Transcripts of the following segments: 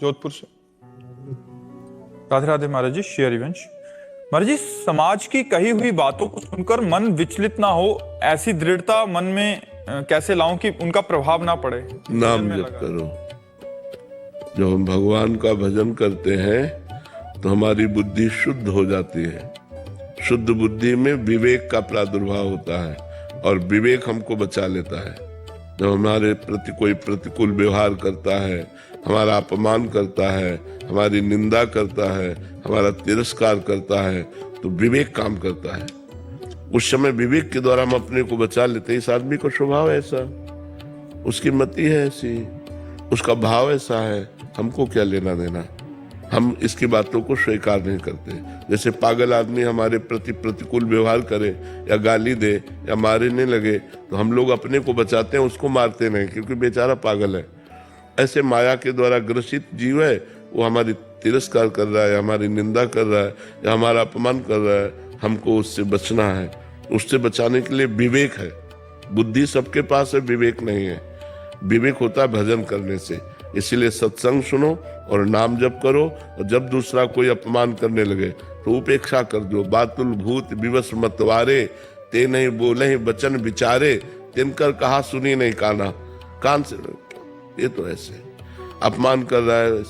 जोधपुर से। राधे राधे महाराज जी, श्री हरिवंश। महाराज जी, समाज की कही हुई बातों को सुनकर मन विचलित ना हो, ऐसी दृढ़ता मन में कैसे लाऊं कि उनका प्रभाव ना पड़े? नाम जप करो। जब हम भगवान का भजन करते हैं तो हमारी बुद्धि शुद्ध हो जाती है। शुद्ध बुद्धि में विवेक का प्रादुर्भाव होता है और विवेक हमको बचा लेता है। जब हमारे प्रति कोई प्रतिकूल व्यवहार करता है, हमारा अपमान करता है, हमारी निंदा करता है, हमारा तिरस्कार करता है, तो विवेक काम करता है। उस समय विवेक के द्वारा हम अपने को बचा लेते हैं। इस आदमी को स्वभाव ऐसा, उसकी मति है ऐसी, उसका भाव ऐसा है, हमको क्या लेना देना। हम इसकी बातों को स्वीकार नहीं करते। जैसे पागल आदमी हमारे प्रति प्रतिकूल व्यवहार करे या गाली दे या मारने लगे तो हम लोग अपने को बचाते हैं, उसको मारते नहीं, क्योंकि बेचारा पागल है। ऐसे माया के द्वारा ग्रसित जीव है, वो हमारी तिरस्कार कर रहा है, हमारी निंदा कर रहा है या हमारा अपमान कर रहा है, हमको उससे बचना है। उससे बचाने के लिए विवेक है। बुद्धि सबके पास है, विवेक नहीं है। विवेक होता है भजन करने से। इसीलिए सत्संग सुनो और नाम जप करो, और जब दूसरा कोई अपमान करने लगे तो उपेक्षा कर दो। बातुल भूत विवश मतवारे, ते नहीं बोले ही वचन विचारे, तिनकर कहा सुनी नहीं काना। कान से ये तो ऐसे अपमान कर रहा है,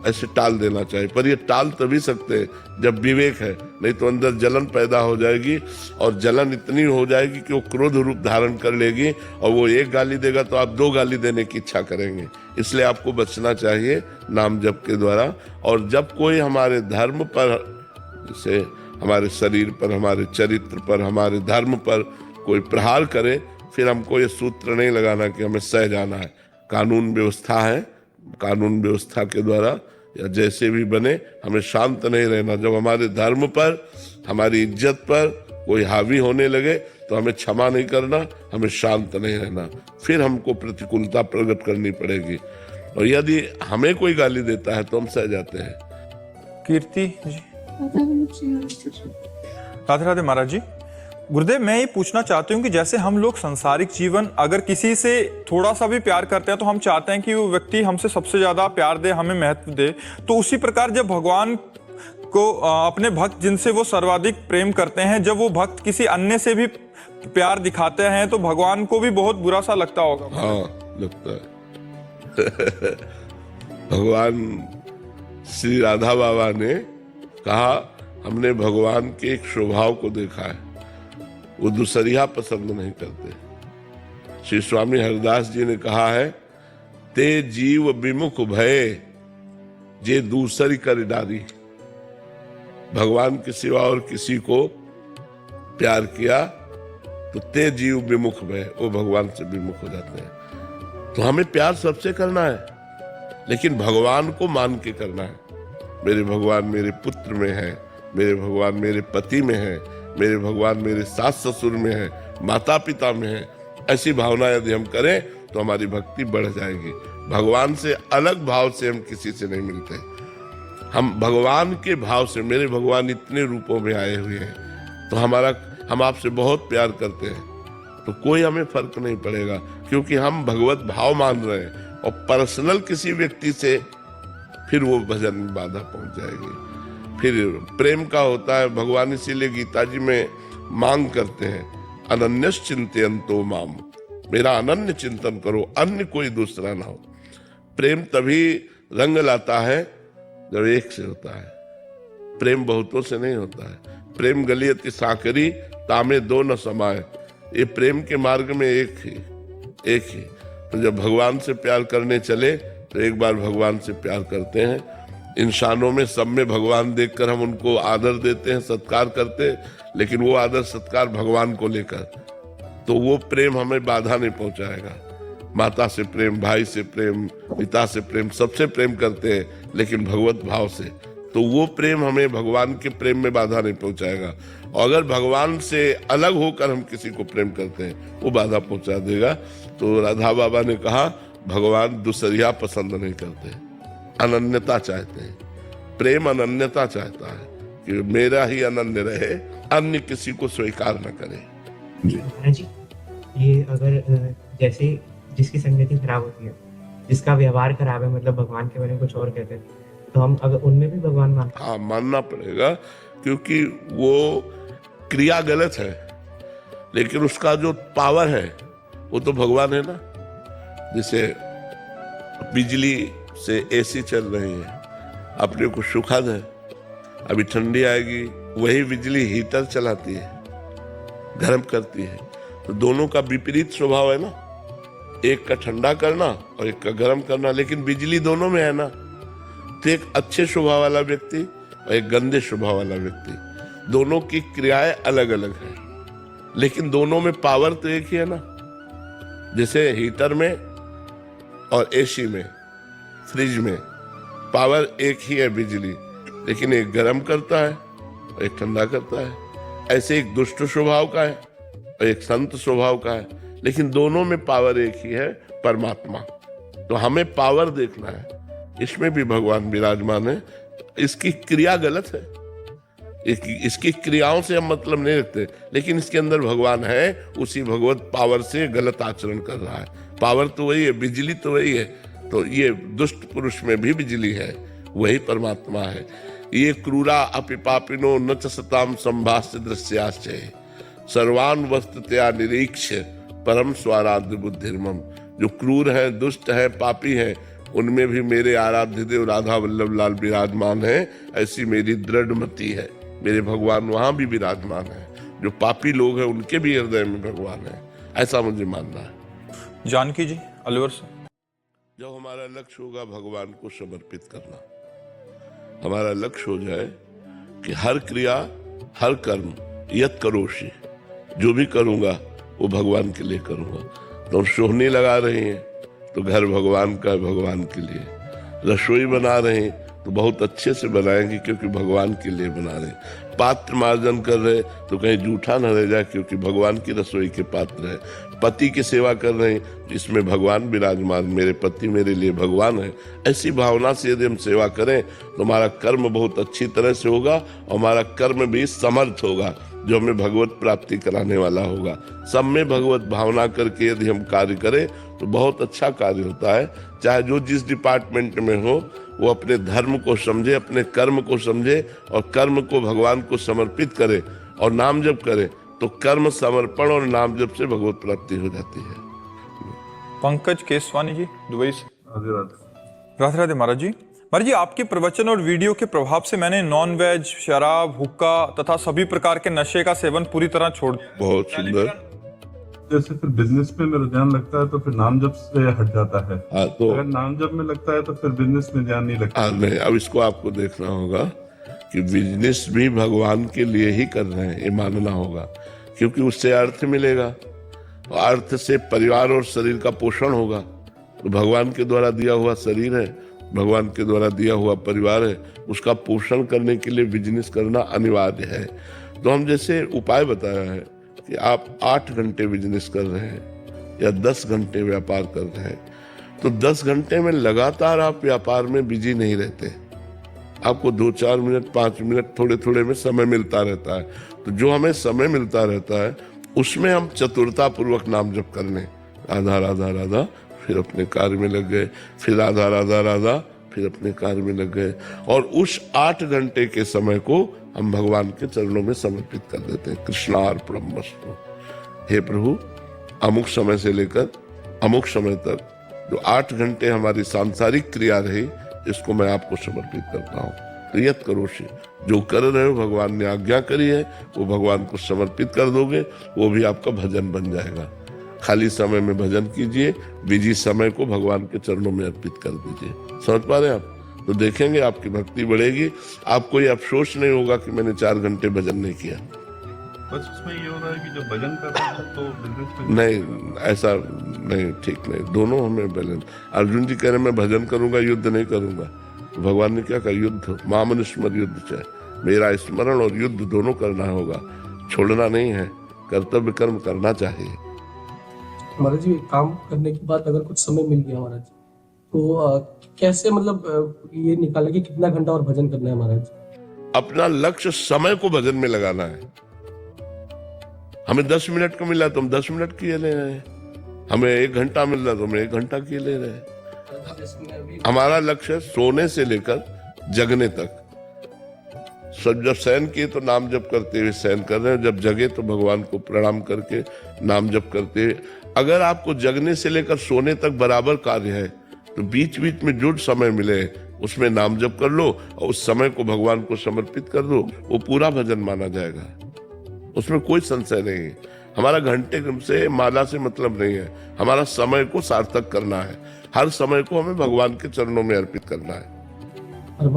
ऐसे टाल देना चाहिए। पर ये टाल तभी सकते हैं जब विवेक है, नहीं तो अंदर जलन पैदा हो जाएगी और जलन इतनी हो जाएगी कि वो क्रोध रूप धारण कर लेगी और वो एक गाली देगा तो आप 2 गाली देने की इच्छा करेंगे। इसलिए आपको बचना चाहिए नाम जप के द्वारा। और जब कोई हमारे धर्म पर, जैसे हमारे शरीर पर, हमारे चरित्र पर, हमारे धर्म पर कोई प्रहार करे, फिर हमको ये सूत्र नहीं लगाना कि हमें सह जाना है। कानून व्यवस्था है, कानून व्यवस्था के द्वारा या जैसे भी बने हमें शांत नहीं रहना। जब हमारे धर्म पर, हमारी इज्जत पर कोई हावी होने लगे तो हमें क्षमा नहीं करना, हमें शांत नहीं रहना। फिर हमको प्रतिकूलता प्रकट करनी पड़ेगी। और यदि हमें कोई गाली देता है तो हम सह जाते हैं। कीर्ति जी, राधे राधे महाराज जी। गुरुदेव, मैं ये पूछना चाहती हूँ कि जैसे हम लोग सांसारिक जीवन अगर किसी से थोड़ा सा भी प्यार करते हैं तो हम चाहते हैं कि वो व्यक्ति हमसे सबसे ज्यादा प्यार दे, हमें महत्व दे। तो उसी प्रकार जब भगवान को अपने भक्त जिनसे वो सर्वाधिक प्रेम करते हैं, जब वो भक्त किसी अन्य से भी प्यार दिखाते हैं तो भगवान को भी बहुत बुरा सा लगता होगा। हाँ, लगता है। भगवान श्री राधा बाबा ने कहा, हमने भगवान के एक स्वभाव को देखा है, वो दूसरिया पसंद नहीं करते। श्री स्वामी हरिदास जी ने कहा है, ते जीव विमुख भय जे दूसरी कर डारी। भगवान के सिवा और किसी को प्यार किया तो ते जीव विमुख भय, वो भगवान से विमुख हो जाते हैं। तो हमें प्यार सबसे करना है, लेकिन भगवान को मान के करना है। मेरे भगवान मेरे पुत्र में है, मेरे भगवान मेरे पति में है, मेरे भगवान मेरे सास ससुर में है, माता पिता में है। ऐसी भावना यदि हम करें तो हमारी भक्ति बढ़ जाएगी। भगवान से अलग भाव से हम किसी से नहीं मिलते। हम भगवान के भाव से, मेरे भगवान इतने रूपों में आए हुए हैं तो हम आपसे बहुत प्यार करते हैं, तो कोई हमें फर्क नहीं पड़ेगा, क्योंकि हम भगवत भाव मान रहे हैं। और पर्सनल किसी व्यक्ति से फिर वो भजन में बाधा पहुंच जाएगी। फिर प्रेम का होता है, भगवान इसीलिए गीता जी में मांग करते हैं, अनन्यस चिंतयन्तो माम, मेरा अनन्य चिंतन करो, अन्य कोई दूसरा ना हो। प्रेम तभी रंग लाता है जब एक से होता है। प्रेम बहुतों से नहीं होता है। प्रेम गलियति साकरी, तामे दो न समाये। ये प्रेम के मार्ग में एक ही। तो जब भगवान से प्यार करने चले तो एक बार भगवान से प्यार करते हैं। इंसानों में सब में भगवान देखकर हम उनको आदर देते हैं, सत्कार करते हैं, लेकिन वो आदर सत्कार भगवान को लेकर, तो वो प्रेम हमें बाधा नहीं पहुंचाएगा। माता से प्रेम, भाई से प्रेम, पिता से प्रेम, सबसे प्रेम करते हैं, लेकिन भगवत भाव से, तो वो प्रेम हमें भगवान के प्रेम में बाधा नहीं पहुंचाएगा। और अगर भगवान से अलग होकर हम किसी को प्रेम करते हैं वो बाधा पहुंचा देगा। तो राधा बाबा ने कहा, भगवान दूसरिया पसंद नहीं करते, अनन्यता चाहते हैं। प्रेम अनन्यता चाहता है कि मेरा ही अनन्य रहे, अन्य किसी को स्वीकार न करे। जी, ये अगर जैसे जिसकी संगति खराब होती है जिसका व्यवहार खराब है, मतलब भगवान के बारे में कुछ और कहते हैं, तो हम अगर उनमें भी भगवान मानते हाँ, मानना पड़ेगा, क्योंकि वो क्रिया गलत है, लेकिन उसका जो पावर है वो तो भगवान है ना। जैसे बिजली से एसी चल रही है, अपने को सुखद है, अभी ठंडी आएगी वही बिजली हीटर चलाती है, गर्म करती है, तो दोनों का विपरीत स्वभाव है ना, एक का ठंडा करना और एक का गर्म करना, लेकिन बिजली दोनों में है ना। तो एक अच्छे स्वभाव वाला व्यक्ति और एक गंदे स्वभाव वाला व्यक्ति, दोनों की क्रियाएं अलग अलग हैं, लेकिन दोनों में पावर तो एक ही है ना। जैसे हीटर में और एसी में, फ्रिज में पावर एक ही है बिजली, लेकिन एक गर्म करता है और एक ठंडा करता है। ऐसे एक दुष्ट स्वभाव का है और एक संत स्वभाव का है, लेकिन दोनों में पावर एक ही है, परमात्मा। तो हमें पावर देखना है, इसमें भी भगवान विराजमान है। इसकी क्रिया गलत है, इसकी क्रियाओं से हम मतलब नहीं रखते, लेकिन इसके अंदर भगवान है, उसी भगवत पावर से गलत आचरण कर रहा है। पावर तो वही है, बिजली तो वही है, तो ये दुष्ट पुरुष में भी बिजली है, वही परमात्मा है। ये क्रूरा अपि पापिनो न च सताम संभाष्य दृश्याश्चय सर्वान वस्तुतया निरीक्ष्य परम स्वाराध्य बुद्धिर्मम। जो क्रूर है, दुष्ट है, पापी है, उनमें भी मेरे आराध्य देव राधा वल्लभ लाल विराजमान है। ऐसी मेरी दृढ़ मति है, मेरे भगवान वहां भी विराजमान है। जो पापी लोग हैं उनके भी हृदय में भगवान है, ऐसा मुझे मानना है। जानकी जी अलवर से। जब हमारा लक्ष्य होगा भगवान को समर्पित करना, हमारा लक्ष्य हो जाए कि हर क्रिया, हर कर्म यत करोषि, जो भी करूंगा वो भगवान के लिए करूंगा। तो सोहनी लगा रहे हैं तो घर भगवान का, भगवान के लिए। रसोई बना रहे हैं तो बहुत अच्छे से बनाएंगे, क्योंकि भगवान के लिए बना रहे हैं। पात्र मार्जन कर रहे तो कहीं जूठा न रह जाए, क्योंकि भगवान की रसोई के पात्र है। पति की सेवा कर रहे हैं, इसमें भगवान विराजमान, मेरे पति मेरे लिए भगवान है। ऐसी भावना से यदि हम सेवा करें तो हमारा कर्म बहुत अच्छी तरह से होगा, और हमारा कर्म भी समर्थ होगा, जो हमें भगवत प्राप्ति कराने वाला होगा। सब में भगवत भावना करके यदि हम कार्य करें तो बहुत अच्छा कार्य होता है। चाहे जो जिस डिपार्टमेंट में हो, वो अपने धर्म को समझे, अपने कर्म को समझे, और कर्म को भगवान को समर्पित करे और नाम जप करे, तो कर्म समर्पण और नाम जप से भगवत प्राप्ति हो जाती है। पंकज केसवानी जी दुबई से। राधे राधे। राधे राधे महाराज जी। महाराज जी, आपके प्रवचन और वीडियो के प्रभाव से मैंने नॉन वेज, शराब, हुक्का तथा सभी प्रकार के नशे का सेवन पूरी तरह छोड़ दिया। बहुत सुंदर। जैसे फिर बिजनेस में मेरा ध्यान लगता है तो फिर नाम जप से हट जाता है। हाँ, तो अगर नाम जप में लगता है तो फिर बिजनेस में ध्यान नहीं लगता। नहीं, अब इसको आपको देखना होगा कि बिजनेस भी भगवान के लिए ही कर रहे हैं, ये मानना होगा, क्योंकि उससे अर्थ मिलेगा, और अर्थ से परिवार और शरीर का पोषण होगा। तो भगवान के द्वारा दिया हुआ शरीर है, भगवान के द्वारा दिया हुआ परिवार है, उसका पोषण करने के लिए बिजनेस करना अनिवार्य है। तो हम जैसे उपाय बताया है कि आप 8 घंटे बिजनेस कर रहे हैं या 10 घंटे व्यापार कर रहे हैं, तो 10 घंटे में लगातार आप व्यापार में बिजी नहीं रहते। आपको 2-4 मिनट, 5 मिनट थोड़े थोड़े में समय मिलता रहता है। तो जो हमें समय मिलता रहता है उसमें हम चतुरता पूर्वक नाम जप कर लें, राधा राधा राधा, फिर अपने कार्य में लग गए, फिर राधा राधा राधा, फिर अपने कार्य में लग गए। और उस 8 घंटे के समय को हम भगवान के चरणों में समर्पित कर देते हैं। कृष्णार्पणमस्तु। हे प्रभु, अमुक समय से लेकर अमुक समय तक जो 8 घंटे हमारी सांसारिक क्रिया रही, इसको मैं आपको समर्पित करता हूँ। तो यत करोषि, जो कर रहे हो भगवान ने आज्ञा करी है वो भगवान को समर्पित कर दोगे, वो भी आपका भजन बन जाएगा। खाली समय में भजन कीजिए, बिजी समय को भगवान के चरणों में अर्पित कर दीजिए। समझ पा रहे हैं आप? तो देखेंगे आपकी भक्ति बढ़ेगी, आपको ये अफसोस नहीं होगा कि मैंने 4 घंटे भजन नहीं किया। बस उसमें ये हो रहा है कि जब भजन करते हैं तो बिजनेस में नहीं, ऐसा नहीं, ठीक नहीं, दोनों हमें बैलेंस। अर्जुन जी कह रहे मैं भजन करूंगा, युद्ध नहीं करूंगा। तो भगवान ने क्या कहा? युद्ध, मामनुस्मर युद्ध चाहे, मेरा स्मरण और युद्ध दोनों करना होगा, छोड़ना नहीं है, कर्तव्य कर्म करना चाहिए। महाराज जी, काम करने के बाद अगर कुछ समय मिल गया महाराज, तो कैसे मतलब ये निकाले कि कितना घंटा और भजन करना है महाराज? अपना लक्ष्य समय को भजन में लगाना है। हमें 10 मिनट का मिला तो हम 10 मिनट किए ले रहे हैं, हमें 1 घंटा मिल रहा तो हम 1 घंटा किए ले रहे हैं। जैसे मैं अभी हमारा लक्ष्य है सोने से लेकर जगने तक। सब जब शयन किए तो नाम जप करते हुए शयन कर रहे हैं, जब जगे तो भगवान को प्रणाम करके नाम जप करते हुए। अगर आपको जगने से लेकर सोने तक बराबर कार्य है तो बीच बीच में जो समय मिले उसमें नाम जप कर लो और उस समय को भगवान को समर्पित कर दो, वो पूरा भजन माना जाएगा, उसमें कोई संशय नहीं है। हमारा घंटे से माला से मतलब नहीं है, हमारा समय को सार्थक करना है, हर समय को हमें भगवान के चरणों में अर्पित करना है। और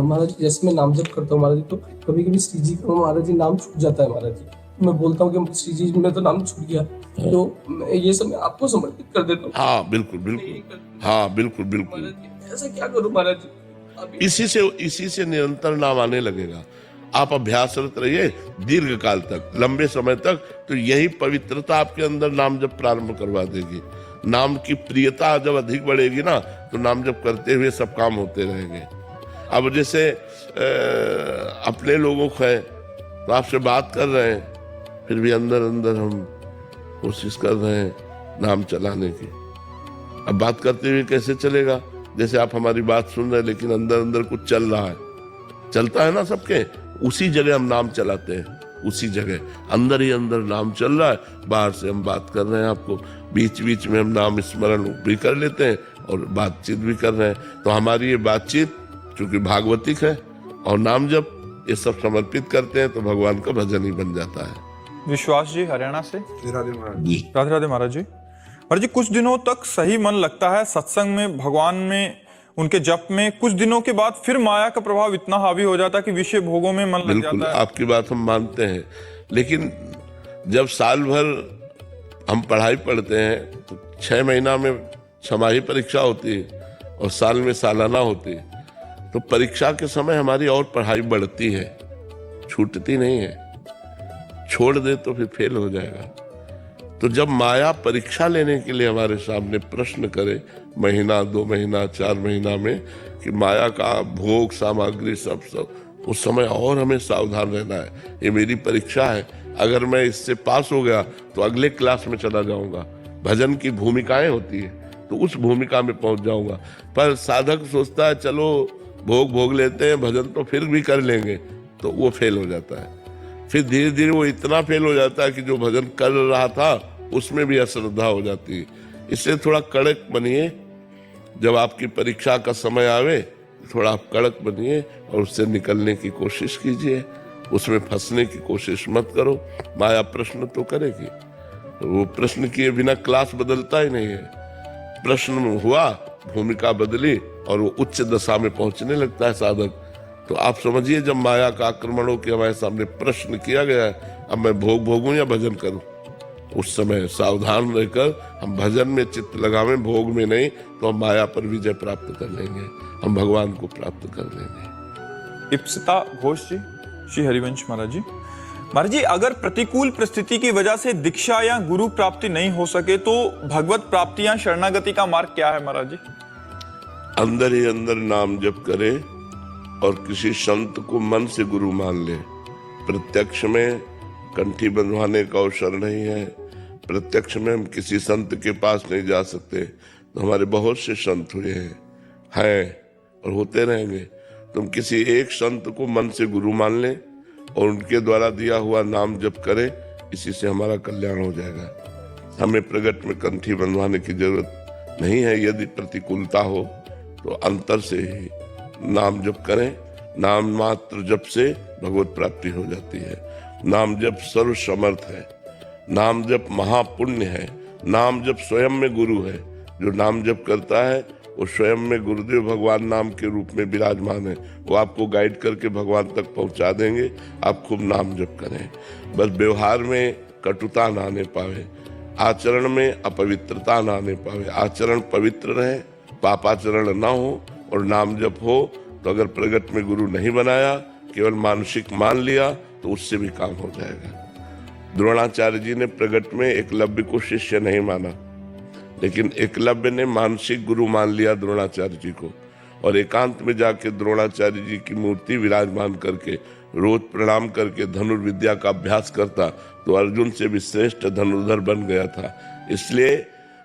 महाराज जी जैसे मैं नाम जप करता हूँ महाराज जी, तो कभी कभी श्री जी का महाराज जी नाम छूट जाता है महाराज जी। मैं बोलता हूँ कि श्री जी में तो नाम छूट गया, तो मैं ये सब मैं आपको समर्पित कर देता हूँ। हाँ बिल्कुल बिल्कुल, हाँ बिल्कुल बिल्कुल। महाराज जी ऐसा क्या करूँ महाराज जी? अभी इसी से निरंतर नाम आने लगेगा। आप अभ्यासरत रहिए दीर्घ काल तक, लंबे समय तक, तो यही पवित्रता आपके अंदर नाम जब प्रारंभ करवा देगी। नाम की प्रियता जब अधिक बढ़ेगी ना, तो नाम जब करते हुए सब काम होते रहेंगे। अब जैसे अपने लोगों को है तो आपसे बात कर रहे हैं, फिर भी अंदर अंदर हम कोशिश कर रहे हैं नाम चलाने की। अब बात करते हुए कैसे चलेगा? जैसे आप हमारी बात सुन रहे हैं लेकिन अंदर अंदर कुछ चल रहा है, चलता है ना सबके, उसी जगह हम नाम चलाते हैं, उसी जगह अंदर ही अंदर नाम चल रहा है। बाहर से हम बात कर रहे हैं, आपको बीच बीच में हम नाम स्मरण भी कर लेते हैं और बातचीत भी कर रहे हैं। तो हमारी ये बातचीत चूंकि भागवतिक है और नाम जब ये सब समर्पित करते हैं तो भगवान का भजन ही बन जाता है। विश्वास जी हरियाणा से। जी राधे राधे महाराज जी। महाराज जी कुछ दिनों तक सही मन लगता है सत्संग में, भगवान में, उनके जप में, कुछ दिनों के बाद फिर माया का प्रभाव इतना हावी हो जाता है कि विषय भोगों में मन लग बिल्कुल, जाता है। आपकी बात हम मानते हैं, लेकिन जब साल भर हम पढ़ाई पढ़ते हैं तो 6 महीना में छमाही परीक्षा होती है और साल में सालाना होती है, तो परीक्षा के समय हमारी और पढ़ाई बढ़ती है, छूटती नहीं है। छोड़ दे तो फिर फेल हो जाएगा। तो जब माया परीक्षा लेने के लिए हमारे सामने प्रश्न करे, महीना 2 महीना 4 महीना में, कि माया का भोग सामग्री सब उस समय और हमें सावधान रहना है। ये मेरी परीक्षा है, अगर मैं इससे पास हो गया तो अगले क्लास में चला जाऊंगा। भजन की भूमिकाएं होती है तो उस भूमिका में पहुंच जाऊंगा। पर साधक सोचता है चलो भोग लेते हैं, भजन तो फिर भी कर लेंगे, तो वो फेल हो जाता है। फिर धीरे धीरे वो इतना फेल हो जाता है कि जो भजन कर रहा था उसमें भी अश्रद्धा हो जाती है। इसलिए थोड़ा कड़क बनिए, जब आपकी परीक्षा का समय आवे थोड़ा आप कड़क बनिए और उससे निकलने की कोशिश कीजिए, उसमें फंसने की कोशिश मत करो। माया प्रश्न तो करेगी, वो प्रश्न किए बिना क्लास बदलता ही नहीं है। प्रश्न हुआ, भूमिका बदली और वो उच्च दशा में पहुंचने लगता है साधक। तो आप समझिए जब माया का आक्रमण हो के हमारे सामने प्रश्न किया गया है, अब मैं भोगूं या भजन करूं, उस समय सावधान रहकर हम भजन में चित्त लगावें, भोग में नहीं, तो हम माया पर विजय प्राप्त कर लेंगे, हम भगवान को प्राप्त कर लेंगे। इप्सिता घोष जी, श्री हरिवंश महाराज जी। महाराज जी अगर प्रतिकूल परिस्थिति की वजह से दीक्षा या गुरु प्राप्ति नहीं हो सके तो भगवत प्राप्ति या शरणागति का मार्ग क्या है महाराज जी? अंदर ही अंदर नाम जप करे और किसी संत को मन से गुरु मान ले। प्रत्यक्ष में कंठी बंधवाने का अवसर नहीं है, प्रत्यक्ष में हम किसी संत के पास नहीं जा सकते। तो हमारे बहुत से संत हुए हैं और होते रहेंगे। तुम किसी एक संत को मन से गुरु मान ले और उनके द्वारा दिया हुआ नाम जप करें, इसी से हमारा कल्याण हो जाएगा। हमें प्रगट में कंठी बंधवाने की जरूरत नहीं है। यदि प्रतिकूलता हो तो अंतर से ही नाम जप करें। नाम मात्र जप से भगवत प्राप्ति हो जाती है। नाम जप सर्व समर्थ है, नाम जप महापुण्य है, नाम जप स्वयं में गुरु है। जो नाम जप करता है वो स्वयं में गुरुदेव भगवान नाम के रूप में विराजमान है। वो आपको गाइड करके भगवान तक पहुंचा देंगे। आप खूब नाम जप करें, बस व्यवहार में कटुता ना आने पावे, आचरण में अपवित्रता ना आने पावे। आचरण पवित्र रहे, पापाचरण ना हो और नाम जप हो। तो अगर प्रगट में गुरु नहीं बनाया, केवल मानसिक मान लिया, तो उससे भी काम हो जाएगा। द्रोणाचार्य जी ने प्रगट में एकलव्य को शिष्य नहीं माना, लेकिन एकलव्य ने मानसिक गुरु मान लिया द्रोणाचार्य जी को और एकांत में जाके द्रोणाचार्य जी की मूर्ति विराजमान करके रोज प्रणाम करके धनुर्विद्या का अभ्यास करता तो अर्जुन से भी श्रेष्ठ धनुर्धर बन गया था। इसलिए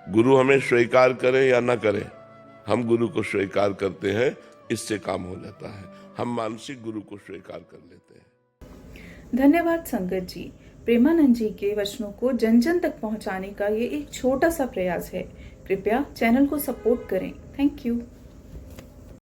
गुरु हमें स्वीकार करे या न करे, हम गुरु को स्वीकार करते हैं, इससे काम हो जाता है। हम मानसिक गुरु को स्वीकार कर लेते हैं। धन्यवाद संगत जी। प्रेमानंद जी के वचनों को जन जन तक पहुंचाने का ये एक छोटा सा प्रयास है। कृपया चैनल को सपोर्ट करें। Thank you.